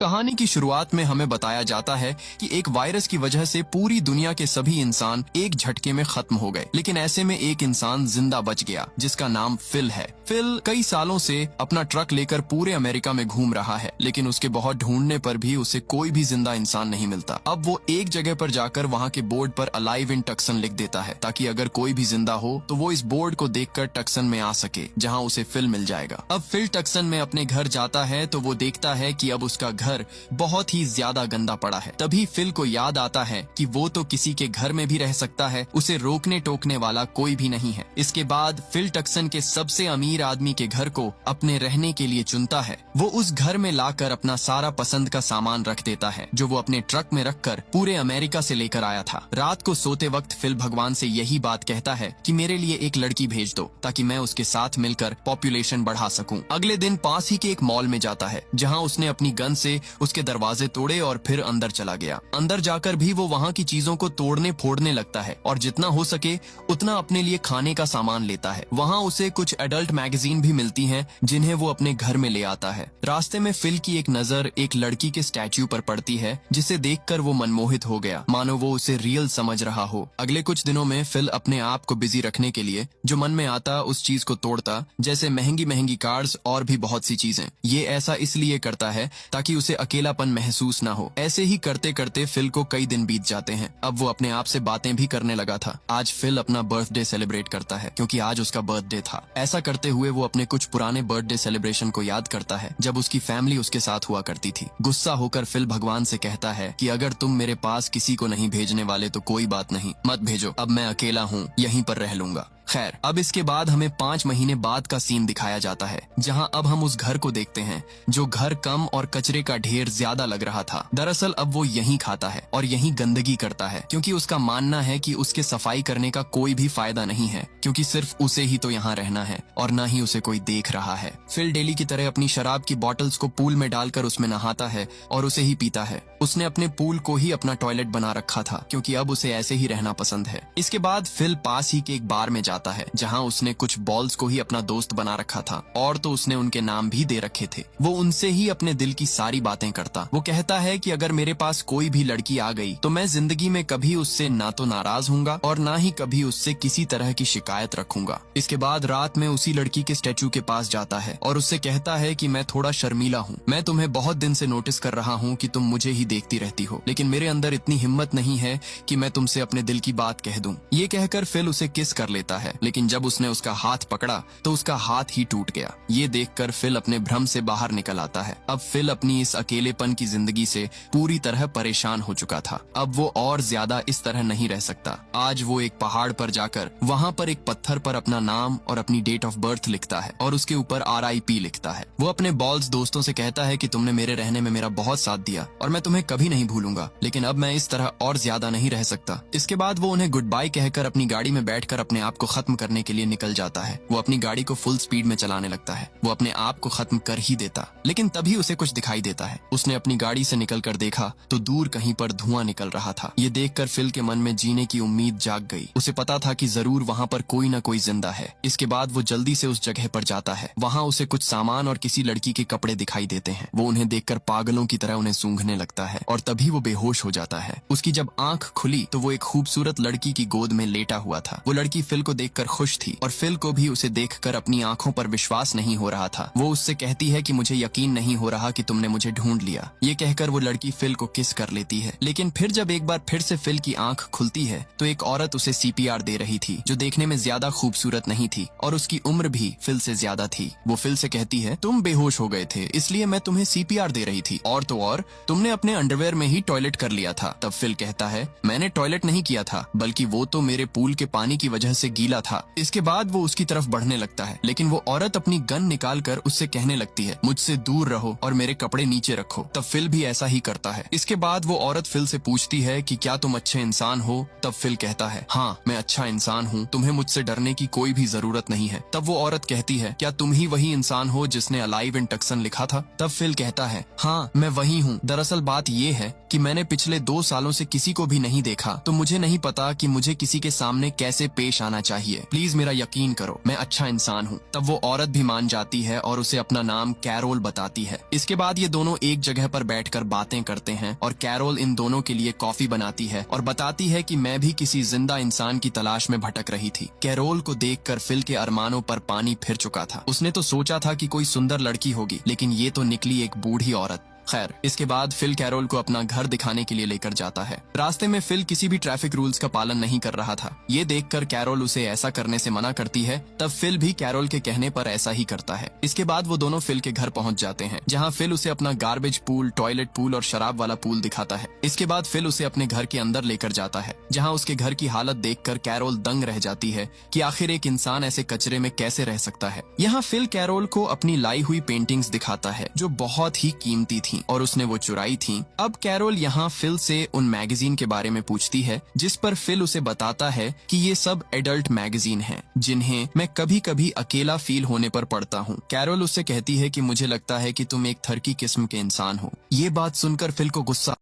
कहानी की शुरुआत में हमें बताया जाता है कि एक वायरस की वजह से पूरी दुनिया के सभी इंसान एक झटके में खत्म हो गए, लेकिन ऐसे में एक इंसान जिंदा बच गया जिसका नाम फिल है। फिल कई सालों से अपना ट्रक लेकर पूरे अमेरिका में घूम रहा है, लेकिन उसके बहुत ढूंढने पर भी उसे कोई भी जिंदा इंसान नहीं मिलता। अब वो एक जगह पर जाकर वहाँ के बोर्ड पर अलाइव इन टक्सन लिख देता है, ताकि अगर कोई भी जिंदा हो तो वो इस बोर्ड को देखकर टक्सन में आ सके, जहाँ उसे फिल मिल जाएगा। अब फिल टक्सन में अपने घर जाता है तो वो देखता है कि अब उसका घर बहुत ही ज्यादा गंदा पड़ा है। तभी फिल को याद आता है कि वो तो किसी के घर में भी रह सकता है, उसे रोकने टोकने वाला कोई भी नहीं है। इसके बाद फिल टक्सन के सबसे अमीर आदमी के घर को अपने रहने के लिए चुनता है। वो उस घर में लाकर अपना सारा पसंद का सामान रख देता है, जो वो अपने ट्रक में रखकर पूरे अमेरिका से लेकर आया था। रात को सोते वक्त फिल भगवान से यही बात कहता है कि मेरे लिए एक लड़की भेज दो, ताकि मैं उसके साथ मिलकर पॉपुलेशन बढ़ा सकूं। अगले दिन पास ही के एक मॉल में जाता है, जहां उसने अपनी गन से उसके दरवाजे तोड़े और फिर अंदर चला गया। अंदर जाकर भी वो वहाँ की चीजों को तोड़ने फोड़ने लगता है और जितना हो सके उतना अपने लिए खाने का सामान लेता है। वहाँ उसे कुछ एडल्ट मैगजीन भी मिलती हैं, जिन्हें वो अपने घर में ले आता है। रास्ते में फिल की एक नजर एक लड़की के स्टैच्यू पर पड़ती है, जिसे देखकर वो मनमोहित हो गया, मानो वो उसे रियल समझ रहा हो। अगले कुछ दिनों में फिल अपने आप को बिजी रखने के लिए जो मन में आता उस चीज को तोड़ता, जैसे महंगी महंगी कार्स और भी बहुत सी चीजें। ये ऐसा इसलिए करता है ताकि उसे अकेलापन महसूस ना हो। ऐसे ही करते करते फिल को कई दिन बीत जाते हैं। अब वो अपने आप से बातें भी करने लगा था। आज फिल अपना बर्थडे सेलिब्रेट करता है, क्योंकि आज उसका बर्थडे था। ऐसा करते हुए वो अपने कुछ पुराने बर्थडे सेलिब्रेशन को याद करता है, जब उसकी फैमिली उसके साथ हुआ करती थी। गुस्सा होकर फिल भगवान से कहता है कि अगर तुम मेरे पास किसी को नहीं भेजने वाले तो कोई बात नहीं, मत भेजो, अब मैं अकेला हूँ, यहीं पर रह लूंगा। खैर, अब इसके बाद हमें 5 महीने बाद का सीन दिखाया जाता है, जहां अब हम उस घर को देखते हैं, जो घर कम और कचरे का ढेर ज्यादा लग रहा था। दरअसल अब वो यहीं खाता है और यहीं गंदगी करता है, क्योंकि उसका मानना है कि उसके सफाई करने का कोई भी फायदा नहीं है, क्योंकि सिर्फ उसे ही तो यहाँ रहना है और न ही उसे कोई देख रहा है। फिल डेली की तरह अपनी शराब की बॉटल्स को पूल में डालकर उसमें नहाता है और उसे ही पीता है। उसने अपने पूल को ही अपना टॉयलेट बना रखा था, क्योंकि अब उसे ऐसे ही रहना पसंद है। इसके बाद फिल पास ही के एक बार में जाता है, जहां उसने कुछ बॉल्स को ही अपना दोस्त बना रखा था, और तो उसने उनके नाम भी दे रखे थे। वो उनसे ही अपने दिल की सारी बातें करता। वो कहता है कि अगर मेरे पास कोई भी लड़की आ गई तो मैं जिंदगी में कभी उससे ना तो नाराज हूँगा और ना ही कभी उससे किसी तरह की शिकायत रखूंगा। इसके बाद रात में उसी लड़की के स्टैचू के पास जाता है और उससे कहता है कि मैं थोड़ा शर्मीला हूँ, मैं तुम्हें बहुत दिन से नोटिस कर रहा हूँ कि तुम मुझे ही देखती रहती हो, लेकिन मेरे अंदर इतनी हिम्मत नहीं है कि मैं तुमसे अपने दिल की बात कह दूं। ये कहकर फिल उसे किस कर लेता है, लेकिन जब उसने उसका हाथ पकड़ा तो उसका हाथ ही टूट गया। ये देखकर फिल अपने भ्रम से बाहर निकल आता है। अब फिल अपनी इस अकेलेपन की जिंदगी से पूरी तरह परेशान हो चुका था। अब वो और ज्यादा इस तरह नहीं रह सकता। आज वो एक पहाड़ पर जाकर वहाँ पर एक पत्थर पर अपना नाम और अपनी डेट ऑफ बर्थ लिखता है और उसके ऊपर RIP लिखता है। वो अपने बॉल्स दोस्तों से कहता है कि तुमने मेरे रहने में मेरा बहुत साथ दिया और मैं तुम्हें कभी नहीं भूलूंगा, लेकिन अब मैं इस तरह और ज्यादा नहीं रह सकता। इसके बाद वो उन्हें गुड बाय कहकर अपनी गाड़ी में बैठकर अपने आप को खत्म करने के लिए निकल जाता है। वो अपनी गाड़ी को फुल स्पीड में चलाने लगता है। वो अपने आप को खत्म कर ही देता, लेकिन तभी उसे कुछ दिखाई देता है। उसने अपनी गाड़ी से निकलकर देखा तो दूर कहीं पर धुआं निकल रहा था। ये देखकर फिल के मन में जीने की उम्मीद जाग गई। उसे पता था कि जरूर वहाँ पर कोई न कोई जिंदा है। इसके बाद वो जल्दी से उस जगह पर जाता है। वहाँ उसे कुछ सामान और किसी लड़की के कपड़े दिखाई देते हैं। वो उन्हें देखकर पागलों की तरह उन्हें सूंघने लगता है और तभी वो बेहोश हो जाता है। उसकी जब आंख खुली तो वो एक खूबसूरत लड़की की गोद में लेटा हुआ था। वो लड़की फिल को देखकर खुश थी और फिल को भी उसे देखकर अपनी आंखों पर विश्वास नहीं हो रहा था। वो उससे कहती है कि मुझे यकीन नहीं हो रहा कि तुमने मुझे ढूंढ लिया। ये कहकर वो लड़की फिल को किस कर लेती है, लेकिन फिर जब एक बार फिर से फिल की आंख खुलती है तो एक औरत उसे CPR दे रही थी, जो देखने में ज्यादा खूबसूरत नहीं थी और उसकी उम्र भी फिल से ज्यादा थी। वो फिल से कहती है, तुम बेहोश हो गए थे इसलिए मैं तुम्हें CPR दे रही थी, और तो और तुमने अपने अंडरवेयर में ही टॉयलेट कर लिया था। तब फिल कहता है, मैंने टॉयलेट नहीं किया था, बल्कि वो तो मेरे पूल के पानी की वजह से गीला था। इसके बाद वो उसकी तरफ बढ़ने लगता है, लेकिन वो औरत अपनी गन निकालकर उससे कहने लगती है, मुझसे दूर रहो और मेरे कपड़े नीचे रखो। तब फिल भी ऐसा ही करता है। इसके बाद वो औरत फिल से पूछती है कि क्या तुम अच्छे इंसान हो? तब फिल कहता है, हाँ मैं अच्छा इंसान हूँ, तुम्हें मुझसे डरने की कोई भी जरूरत नहीं है। तब वो औरत कहती है, क्या तुम ही वही इंसान हो जिसने अलाइव इन टक्सन लिखा था? तब फिल कहता है, हाँ मैं वही हूँ। दरअसल बात बात ये है कि मैंने पिछले 2 सालों से किसी को भी नहीं देखा, तो मुझे नहीं पता कि मुझे किसी के सामने कैसे पेश आना चाहिए। प्लीज मेरा यकीन करो, मैं अच्छा इंसान हूँ। तब वो औरत भी मान जाती है और उसे अपना नाम कैरोल बताती है। इसके बाद ये दोनों एक जगह पर बैठकर बातें करते हैं और कैरोल इन दोनों के लिए कॉफी बनाती है और बताती है कि मैं भी किसी जिंदा इंसान की तलाश में भटक रही थी। कैरोल को देखकर फिल के अरमानों पर पानी फिर चुका था। उसने तो सोचा था कि कोई सुंदर लड़की होगी, लेकिन ये तो निकली एक बूढ़ी औरत। खैर, इसके बाद फिल कैरोल को अपना घर दिखाने के लिए लेकर जाता है। रास्ते में फिल किसी भी ट्रैफिक रूल्स का पालन नहीं कर रहा था। ये देखकर कैरोल उसे ऐसा करने से मना करती है। तब फिल भी कैरोल के कहने पर ऐसा ही करता है। इसके बाद वो दोनों फिल के घर पहुंच जाते हैं, जहां फिल उसे अपना गार्बेज पूल, टॉयलेट पूल और शराब वाला पूल दिखाता है। इसके बाद फिल उसे अपने घर के अंदर लेकर जाता है, जहाँ उसके घर की हालत देखकर कैरोल दंग रह जाती है कि आखिर एक इंसान ऐसे कचरे में कैसे रह सकता है। यहाँ फिल कैरोल को अपनी लाई हुई पेंटिंग्स दिखाता है, जो बहुत ही कीमती थी और उसने वो चुराई थी। अब कैरोल यहाँ फिल से उन मैगजीन के बारे में पूछती है, जिस पर फिल उसे बताता है कि ये सब एडल्ट मैगजीन हैं, जिन्हें मैं कभी कभी अकेला फील होने पर पढ़ता हूँ। कैरोल उससे कहती है कि मुझे लगता है कि तुम एक थरकी किस्म के इंसान हो। ये बात सुनकर फिल को गुस्सा